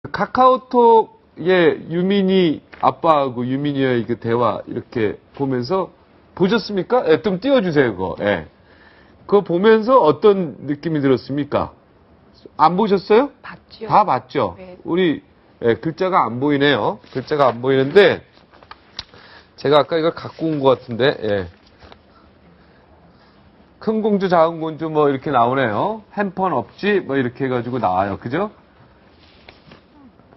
카카오톡에 유민이 아빠하고 유민이의 그 대화 이렇게 보면서 보셨습니까? 예, 좀 띄워주세요, 그거. 예. 그거 보면서 어떤 느낌이 들었습니까? 안 보셨어요? 봤죠. 다 봤죠? 네. 우리, 예, 글자가 안 보이네요. 글자가 안 보이는데, 제가 아까 이걸 갖고 온 것 같은데, 예. 큰 공주, 작은 공주 뭐 이렇게 나오네요. 핸폰 없지? 뭐 이렇게 해가지고 나와요. 그죠?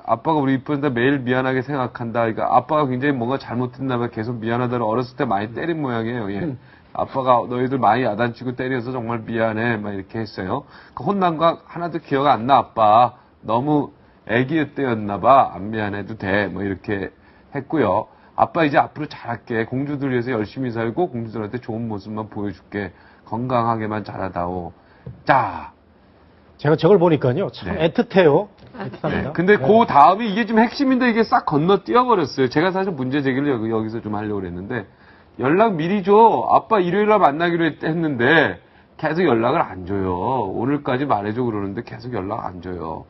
아빠가 우리 이쁜데 매일 미안하게 생각한다. 그러니까 아빠가 굉장히 뭔가 잘못했나봐 계속 미안하다고 어렸을 때 많이 때린 모양이에요. 예. 아빠가 너희들 많이 야단치고 때려서 정말 미안해. 막 이렇게 했어요. 그 혼난 거 하나도 기억 안 나, 아빠. 너무 애기 때였나봐. 안 미안해도 돼. 뭐 이렇게 했고요. 아빠 이제 앞으로 잘할게. 공주들 위해서 열심히 살고 공주들한테 좋은 모습만 보여줄게. 건강하게만 자라다오. 자. 제가 저걸 보니까요. 참 네. 애틋해요. 네. 애틋합니다. 근데 그 다음에 이게 좀 핵심인데 이게 싹 건너뛰어버렸어요. 제가 사실 문제 제기를 여기서 좀 하려고 그랬는데 연락 미리 줘. 아빠 일요일날 만나기로 했는데 계속 연락을 안 줘요. 오늘까지 말해줘 그러는데 계속 연락 안 줘요.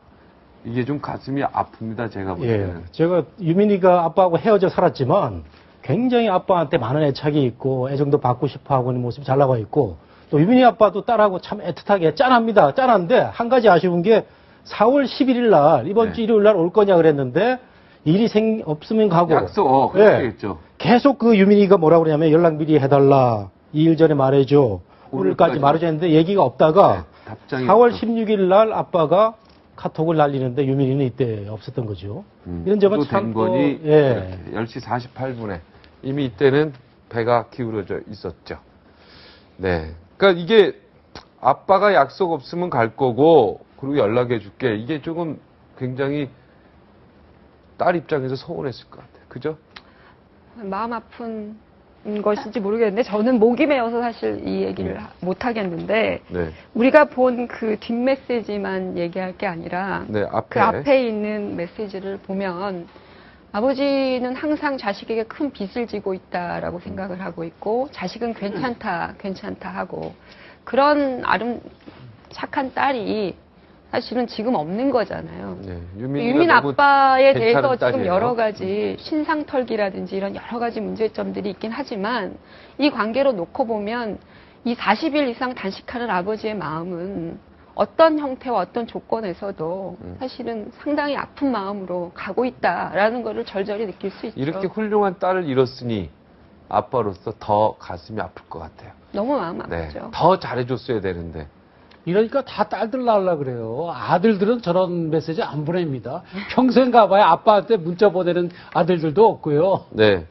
이게 좀 가슴이 아픕니다. 제가 볼 예. 때는. 제가 유민이가 아빠하고 헤어져 살았지만 굉장히 아빠한테 많은 애착이 있고 애정도 받고 싶어 하고 있는 모습이 잘 나와 있고 또 유민이 아빠도 딸하고 참 애틋하게 짠합니다. 짠한데 한 가지 아쉬운 게 4월 11일 날 이번 주 일요일 날 올 거냐 그랬는데 일이 없으면 가고 약속, 그렇게 했죠. 계속 그 유민이가 뭐라 그러냐면 연락 미리 해달라. 2일 전에 말해줘. 오늘까지 말해줘 했는데 얘기가 없다가 답장이 4월 없어. 16일 날 아빠가 카톡을 날리는데 유민이는 이때 없었던 거죠. 이런 점은 또 참 또, 된건이 예. 10시 48분에 이미 이때는 배가 기울어져 있었죠. 네. 그러니까 이게 아빠가 약속 없으면 갈 거고 그리고 연락해 줄게. 이게 조금 굉장히 딸 입장에서 서운했을 것 같아요. 그죠? 마음 아픈 것인지 모르겠는데 저는 목이 메어서 사실 이 얘기를 못 하겠는데 네. 우리가 본 그 뒷메시지만 얘기할 게 아니라 네, 앞에. 그 앞에 있는 메시지를 보면 아버지는 항상 자식에게 큰 빚을 지고 있다라고 생각을 하고 있고 자식은 괜찮다 하고 그런 착한 딸이 사실은 지금 없는 거잖아요. 네, 유민 아빠에 대해서 괜찮은 지금 딸이에요. 여러 가지 신상털기라든지 이런 여러 가지 문제점들이 있긴 하지만 이 관계로 놓고 보면 이 40일 이상 단식하는 아버지의 마음은 어떤 형태와 어떤 조건에서도 사실은 상당히 아픈 마음으로 가고 있다라는 거를 절절히 느낄 수 있죠. 이렇게 훌륭한 딸을 잃었으니 아빠로서 더 가슴이 아플 것 같아요. 너무 마음 네, 아프죠. 더 잘해줬어야 되는데. 이러니까 다 딸들 낳으려고 그래요. 아들들은 저런 메시지 안 보냅니다. 평생 가봐야 아빠한테 문자 보내는 아들들도 없고요. 네.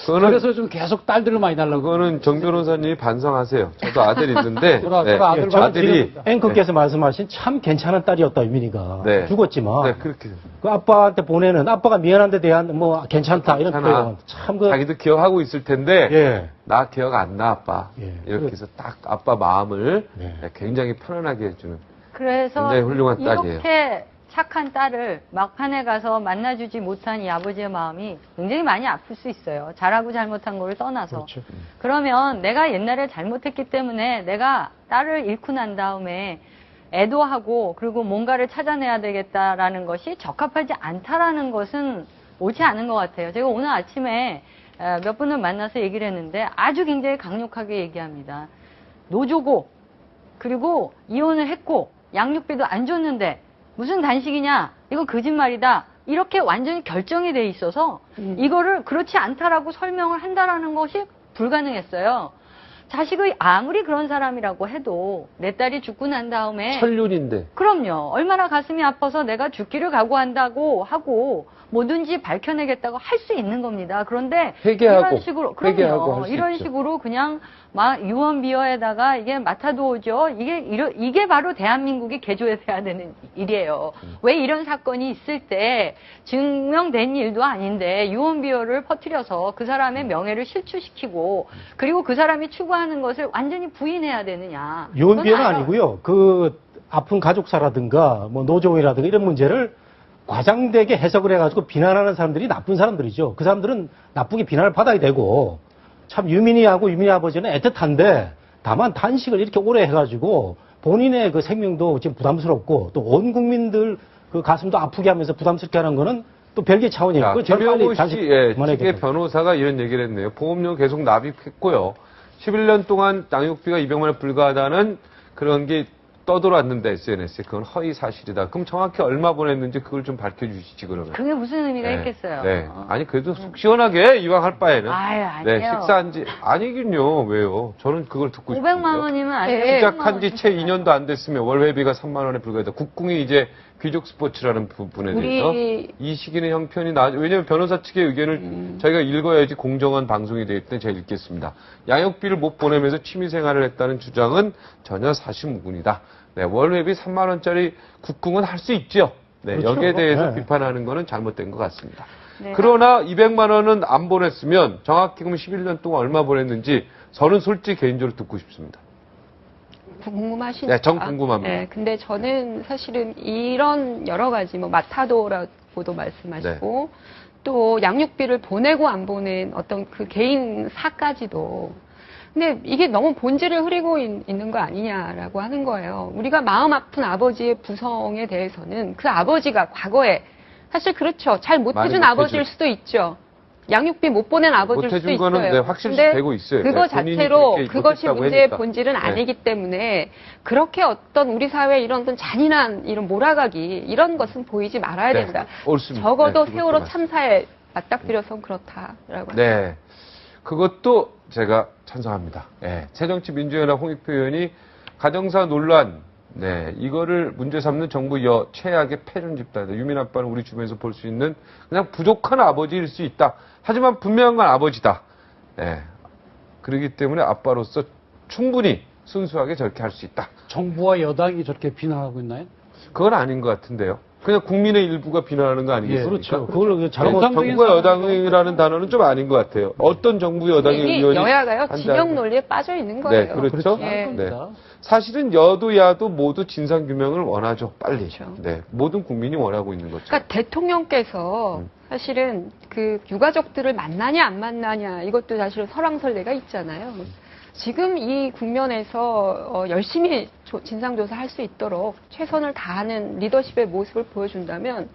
그래서 좀 계속 딸들을 많이 낳으려고. 그거는 정 변호사님이 반성하세요. 저도 아들 있는데. 저도 아들 예, 저는 아들이. 지금 앵커께서 말씀하신 참 괜찮은 딸이었다 유민이가 네. 죽었지만 네, 그렇게. 그 아빠한테 보내는 아빠가 미안한 데 대한 뭐 괜찮다 이런 괜찮아. 표현 참 그 자기도 기억하고 있을 텐데. 예. 나 기억 안 나, 아빠. 예. 이렇게 해서 딱 아빠 마음을 네. 굉장히 편안하게 해주는. 그래서 굉장히 훌륭한 딸이에요. 이렇게 착한 딸을 막판에 가서 만나주지 못한 이 아버지의 마음이 굉장히 많이 아플 수 있어요. 잘하고 잘못한 거를 떠나서. 그렇죠. 그러면 내가 옛날에 잘못했기 때문에 내가 딸을 잃고 난 다음에 애도하고 그리고 뭔가를 찾아내야 되겠다라는 것이 적합하지 않다라는 것은 옳지 않은 것 같아요. 제가 오늘 아침에 몇 분을 만나서 얘기를 했는데 아주 굉장히 강력하게 얘기합니다. 노조고 그리고 이혼을 했고 양육비도 안 줬는데 무슨 단식이냐? 이건 거짓말이다. 이렇게 완전히 결정이 돼 있어서 이거를 그렇지 않다라고 설명을 한다라는 것이 불가능했어요. 자식의 아무리 그런 사람이라고 해도 내 딸이 죽고 난 다음에 천륜인데. 그럼요. 얼마나 가슴이 아파서 내가 죽기를 각오한다고 하고 뭐든지 밝혀내겠다고 할 수 있는 겁니다. 그런데 회개하고, 이런 식으로 회개하고 그럼요. 할수 이런 있죠. 식으로 그냥 막 유언비어에다가 이게 맡아두어죠. 이게 바로 대한민국이 개조해야 되는 일이에요. 왜 이런 사건이 있을 때 증명된 일도 아닌데 유언비어를 퍼뜨려서 그 사람의 명예를 실추시키고 그리고 그 사람이 추구하는 것을 완전히 부인해야 되느냐. 유언비어는 그건 아니고요. 그 아픈 가족사라든가 뭐 노조이라든가 이런 문제를 과장되게 해석을 해가지고 비난하는 사람들이 나쁜 사람들이죠. 그 사람들은 나쁘게 비난을 받아야 되고 참 유민이하고 유민이 아버지는 애틋한데 다만 단식을 이렇게 오래 해가지고 본인의 그 생명도 지금 부담스럽고 또 온 국민들 그 가슴도 아프게 하면서 부담스럽게 하는 거는 또 별개 차원이에요. 자, 그건 저는 빨리 김영호 다시 씨, 예, 그만해야 측의 되겠다. 변호사가 이런 얘기를 했네요. 보험료 계속 납입했고요. 11년 동안 양육비가 200만 원 불과하다는 그런 게 떠돌았는데 SNS에 그건 허위 사실이다. 그럼 정확히 얼마 보냈는지 그걸 좀 밝혀주시지 그러면. 그게 무슨 의미가 네. 있겠어요? 네. 아니 그래도 속 시원하게 이왕 할 바에는. 아유, 아니에요. 네, 식사한지 아니긴요. 왜요? 저는 그걸 듣고 싶어요. 500만 원이면 아직 네. 시작한 지 채 2년도 안 됐으면 월 회비가 3만 원에 불과하다. 국궁이 이제 귀족 스포츠라는 부분에 대해서 이 시기는 형편이 왜냐하면 변호사 측의 의견을 저희가 읽어야지 공정한 방송이 되기 때문에 제가 읽겠습니다. 양육비를 못 보내면서 취미생활을 했다는 주장은 전혀 사실무근이다. 네, 월 회비 3만 원짜리 국궁은 할 수 있죠. 네, 그렇죠. 여기에 대해서 네. 비판하는 거는 잘못된 것 같습니다. 네. 그러나 200만 원은 안 보냈으면 정확히 그럼 11년 동안 얼마 보냈는지 저는 솔직히 개인적으로 듣고 싶습니다. 궁금하시니까. 네, 정 궁금합니다. 네, 근데 저는 사실은 이런 여러 가지 뭐 마타도라고도 말씀하시고 또 양육비를 보내고 안 보낸 어떤 그 개인 사까지도 근데 이게 너무 본질을 흐리고 있는 거 아니냐라고 하는 거예요. 우리가 마음 아픈 아버지의 부성에 대해서는 그 아버지가 과거에 사실 그렇죠. 잘 못해준 많이 아버지일 수도 있죠. 양육비 못 보낸 아버지일 수도 못해준 있어요. 거는 네, 확실시 근데 되고 있어요. 그거 네, 본인이 자체로 그렇게 그것이 못했다고 문제의 하니까. 본질은 네. 아니기 때문에 그렇게 어떤 우리 사회의 이런 어떤 잔인한 이런 몰아가기 이런 것은 보이지 말아야 네, 된다. 옳습니다. 적어도 네, 세월호 그것도 참사에 맞닥뜨려서 그렇다라고. 네. 그것도 제가 찬성합니다. 예. 새정치민주연합 홍익표 의원이 가정사 논란, 네. 이거를 문제 삼는 정부 최악의 패륜 집단이다. 유민 아빠는 우리 주변에서 볼 수 있는 그냥 부족한 아버지일 수 있다. 하지만 분명한 건 아버지다. 네. 그렇기 때문에 아빠로서 충분히 순수하게 저렇게 할 수 있다. 정부와 여당이 저렇게 비난하고 있나요? 그건 아닌 것 같은데요. 그냥 국민의 일부가 비난하는 거 아니겠습니까? 그렇죠. 그걸 정부, 잘못 정부와 여당이라는 단어는 좀 아닌 것 같아요. 어떤 정부 여당의 이게 의원이 여야가요 한다는 진영 논리에 빠져 있는 거예요. 네, 그렇죠. 예. 네. 사실은 여도 야도 모두 진상 규명을 원하죠. 빨리. 그렇죠. 네, 모든 국민이 원하고 있는 거죠. 그러니까 대통령께서 사실은 그 유가족들을 만나냐 안 만나냐 이것도 사실 설왕설래가 있잖아요. 지금 이 국면에서 열심히 진상조사할 수 있도록 최선을 다하는 리더십의 모습을 보여준다면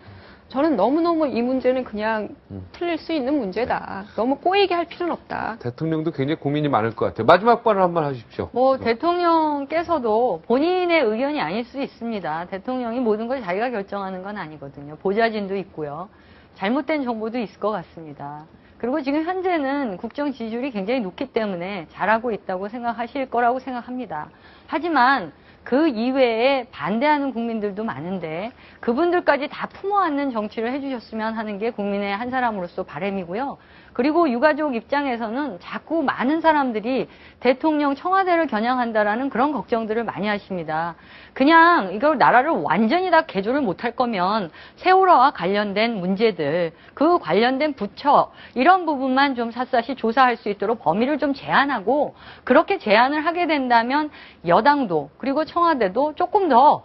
저는 너무너무 이 문제는 그냥 틀릴 수 있는 문제다. 너무 꼬이게 할 필요는 없다. 대통령도 굉장히 고민이 많을 것 같아요. 마지막 발언 한번 하십시오. 뭐 대통령께서도 본인의 의견이 아닐 수 있습니다. 대통령이 모든 걸 자기가 결정하는 건 아니거든요. 보좌진도 있고요. 잘못된 정보도 있을 것 같습니다. 그리고 지금 현재는 국정 지지율이 굉장히 높기 때문에 잘하고 있다고 생각하실 거라고 생각합니다. 하지만 그 이외에 반대하는 국민들도 많은데 그분들까지 다 품어안는 정치를 해주셨으면 하는 게 국민의 한 사람으로서 바람이고요. 그리고 유가족 입장에서는 자꾸 많은 사람들이 대통령 청와대를 겨냥한다라는 그런 걱정들을 많이 하십니다. 그냥 이걸 나라를 완전히 다 개조를 못할 거면 세월호와 관련된 문제들, 그 관련된 부처 이런 부분만 좀 샅샅이 조사할 수 있도록 범위를 좀 제한하고 그렇게 제한을 하게 된다면 여당도 그리고 청와대도 조금 더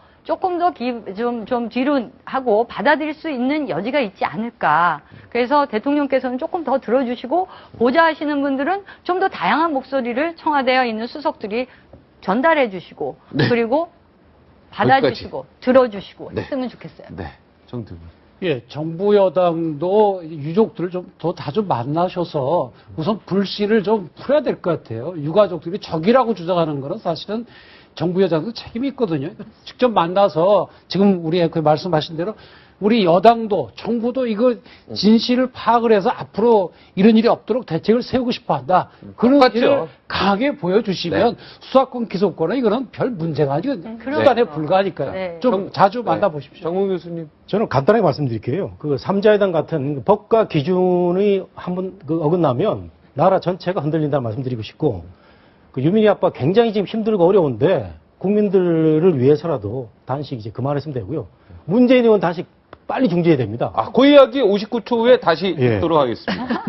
좀 뒤로 하고 받아들일 수 있는 여지가 있지 않을까. 그래서 대통령께서는 조금 더 들어주시고 보좌하시는 분들은 좀 더 다양한 목소리를 청와대에 있는 수석들이 전달해 주시고 그리고 받아주시고 들어주시고 했으면 좋겠어요. 네, 정두분. 예, 정부 여당도 유족들을 다 좀 만나셔서 우선 불신을 좀 풀어야 될 것 같아요. 유가족들이 적이라고 주장하는 거는 사실은 정부 여당도 책임이 있거든요. 직접 만나서 지금 우리 그 말씀하신 대로 우리 여당도 정부도 이거 진실을 파악을 해서 앞으로 이런 일이 없도록 대책을 세우고 싶어 한다. 그런 똑같죠. 일을 강하게 보여주시면 수사권 기소권은 이거는 별 문제가 아니고 수단에 불과하니까요. 네. 좀 자주 만나보십시오. 정몽 교수님. 저는 간단하게 말씀드릴게요. 그 3자회담 같은 법과 기준이 한번 어긋나면 나라 전체가 흔들린다는 말씀드리고 싶고 그 유민이 아빠 굉장히 지금 힘들고 어려운데 국민들을 위해서라도 단식 이제 그만했으면 되고요. 문재인 의원 단식 빨리 중지해야 됩니다. 그 이야기 59초 후에 다시 예. 듣도록 하겠습니다.